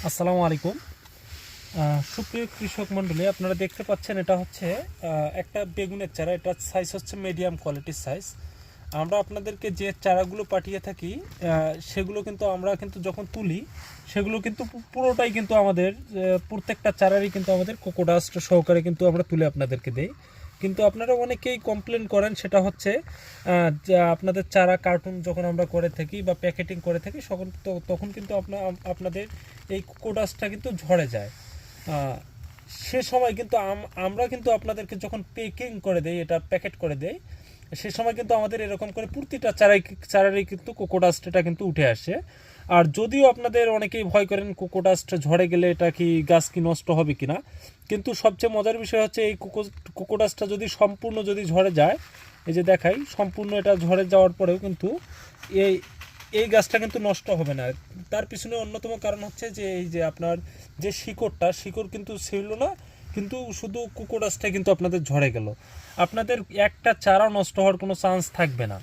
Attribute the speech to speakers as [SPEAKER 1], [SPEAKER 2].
[SPEAKER 1] আসসালামু আলাইকুম। সুপ্রিয় কৃষক মণ্ডলী, আপনারা দেখতে পাচ্ছেন এটা হচ্ছে একটা বেগুনের চারা। এটার সাইজ হচ্ছে মিডিয়াম কোয়ালিটির সাইজ। আমরা আপনাদেরকে যে চারাগুলো পাঠিয়ে থাকি সেগুলো কিন্তু আমরা কিন্তু যখন তুলি সেগুলো কিন্তু পুরোটাই কিন্তু আমাদের প্রত্যেকটা চারারই কিন্তু আমাদের কোকোডাস্ট সহকারে কিন্তু আমরা তুলে আপনাদেরকে দেই। কিন্তু আপনারা অনেকেই কমপ্লেন করেন, সেটা হচ্ছে যে আপনাদের চারা কার্টুন যখন আমরা করে থাকি বা প্যাকেটিং করে থাকি তখন কিন্তু আপনাদের এই কোকোডাস্টটা কিন্তু ঝরে যায়। সে সময় কিন্তু আমরা কিন্তু আপনাদেরকে যখন প্যাকিং করে দেই, এটা প্যাকেট করে দেই, সে সময় কিন্তু আমাদের এরকম করে প্রতিটা চারারই কিন্তু কোকোডাস্টটা কিন্তু উঠে আসে। আর যদিও আপনাদের অনেকেই ভয় করেন কোকোডাস্ট ঝরে গেলে এটা কি গাছ কি নষ্ট হবে কিনা, কিন্তু সবচেয়ে মজার বিষয় হচ্ছে এই কোকোডাস্টটা যদি সম্পূর্ণ যদি ঝরে যায়, এই যে দেখাই, সম্পূর্ণ এটা ঝরে যাওয়ার পরেও কিন্তু এই এই গাছটা কিন্তু নষ্ট হবে না। তার পিছনে অন্যতম কারণ হচ্ছে যে এই যে আপনার যে শিকড় কিন্তু ছিল না, কিন্তু শুধু কোকোডাস্টটা কিন্তু আপনাদের ঝরে গেল, আপনাদের একটা চারা নষ্ট হওয়ার কোনো চান্স থাকবে না।